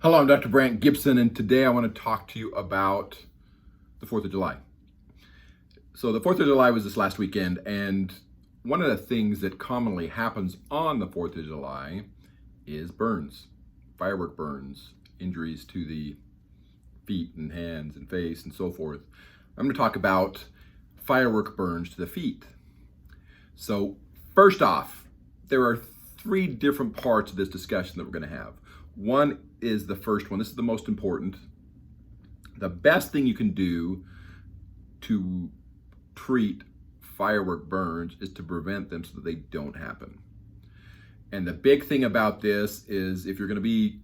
Hello, I'm Dr. Brandt Gibson, and today I want to talk to you about the 4th of July. So the 4th of July was this last weekend, and one of the things that commonly happens on the 4th of July is burns, firework burns, injuries to the feet and hands and face and so forth. I'm going to talk about firework burns to the feet. So first off, there are three different parts of this discussion that we're going to have. One is the first one. This is the most important. The best thing you can do to treat firework burns is to prevent them so that they don't happen. And the big thing about this is if you're going to be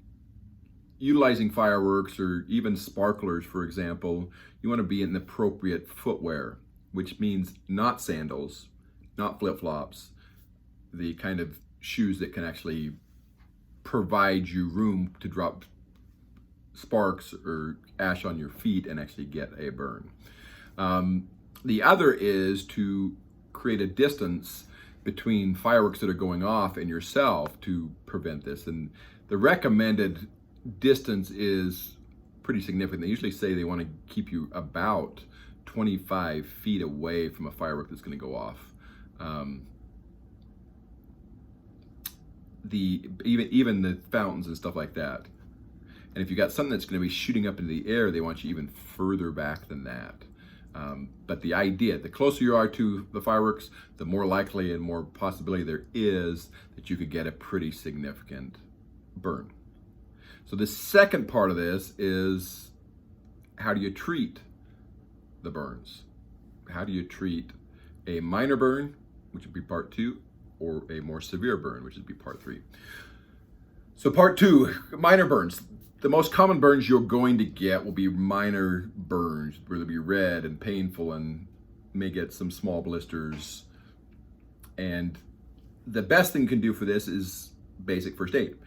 utilizing fireworks or even sparklers, for example, you want to be in the appropriate footwear, which means not sandals, not flip-flops, the kind of shoes that can actually provide you room to drop sparks or ash on your feet and actually get a burn. The other is to create a distance between fireworks that are going off and yourself to prevent this. And the recommended distance is pretty significant. They usually say they want to keep you about 25 feet away from a firework that's going to go off. Even the fountains and stuff like that. And if you got something that's going to be shooting up into the air, they want you even further back than that. But the idea, the closer you are to the fireworks, the more likely and more possibility there is that you could get a pretty significant burn. So the second part of this is, how do you treat the burns? How do you treat a minor burn, which would be part 2, or a more severe burn, which would be part 3. So part 2, minor burns. The most common burns you're going to get will be minor burns, where they'll be red and painful and may get some small blisters. And the best thing you can do for this is basic first aid.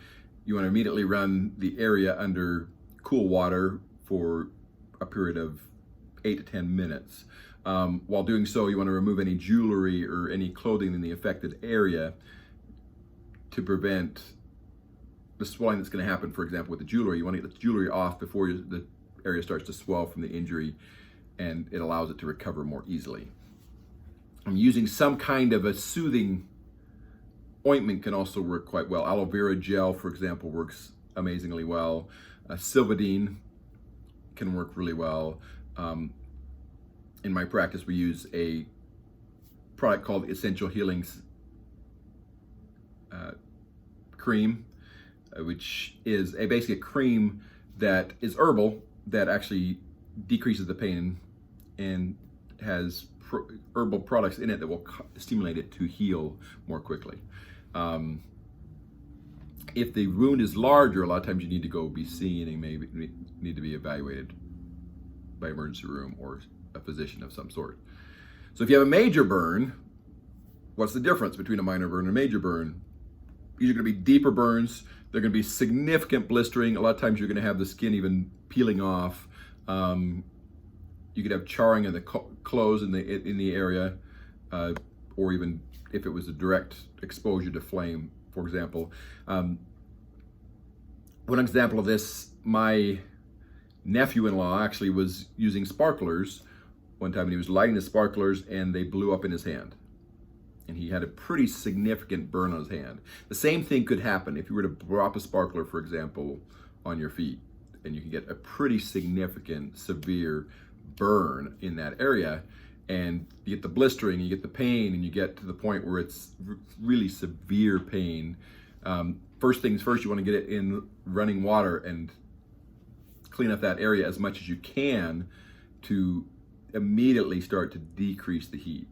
You want to immediately run the area under cool water for a period of 8 to 10 minutes. While doing so, you want to remove any jewelry or any clothing in the affected area to prevent the swelling that's going to happen. For example, with the jewelry, you want to get the jewelry off before the area starts to swell from the injury, and it allows it to recover more easily. I'm using some kind of a soothing ointment can also work quite well. Aloe vera gel, for example, works amazingly well. Silvadene can work really well. In my practice, we use a product called Essential Healings cream, which is basically a cream that is herbal, that actually decreases the pain and has herbal products in it that will stimulate it to heal more quickly. If the wound is larger, a lot of times you need to go be seen and maybe need to be evaluated by emergency room or a physician of some sort. So if you have a major burn, what's the difference between a minor burn and a major burn? These are going to be deeper burns. They're going to be significant blistering. A lot of times you're going to have the skin even peeling off. You could have charring of the clothes in the area, or even if it was a direct exposure to flame, for example. One example of this, my nephew-in-law actually was using sparklers one time, and he was lighting the sparklers and they blew up in his hand. And he had a pretty significant burn on his hand. The same thing could happen if you were to drop a sparkler, for example, on your feet, and you can get a pretty significant, severe burn in that area. And you get the blistering, you get the pain, and you get to the point where it's really severe pain. First things first, you want to get it in running water and clean up that area as much as you can to immediately start to decrease the heat.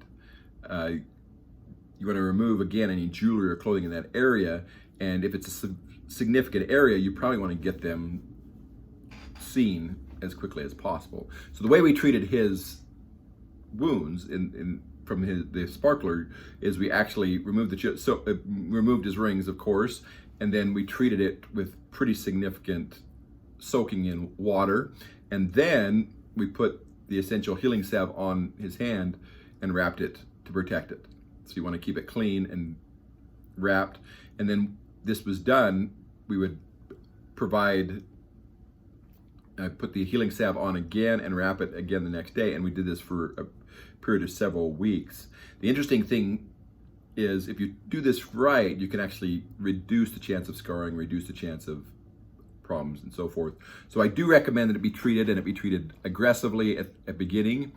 You want to remove, again, any jewelry or clothing in that area, and if it's a significant area, you probably want to get them seen as quickly as possible. So the way we treated his wounds from the sparkler is we actually removed removed his rings, of course, and then we treated it with pretty significant soaking in water, and then we put the essential healing salve on his hand and wrapped it to protect it. So you want to keep it clean and wrapped. And then this was done, we would provide I put the healing salve on again and wrap it again the next day, and we did this for a period of several weeks. The interesting thing is if you do this right, you can actually reduce the chance of scarring, reduce the chance of problems and so forth. So I do recommend that it be treated, and it be treated aggressively at beginning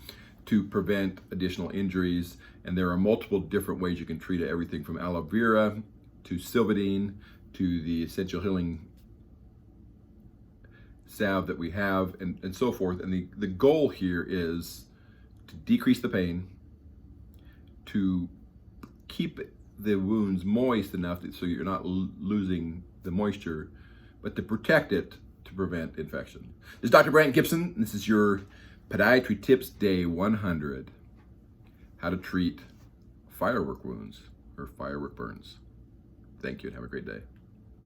to prevent additional injuries. And there are multiple different ways you can treat it, everything from aloe vera to Silvadene to the essential healing salve that we have, and so forth. And the goal here is to decrease the pain, to keep the wounds moist enough so you're not losing the moisture, but to protect it to prevent infection. This is Dr. Brandt Gibson. This is your Podiatry Tips Day 100. How to treat firework wounds or firework burns. Thank you and have a great day.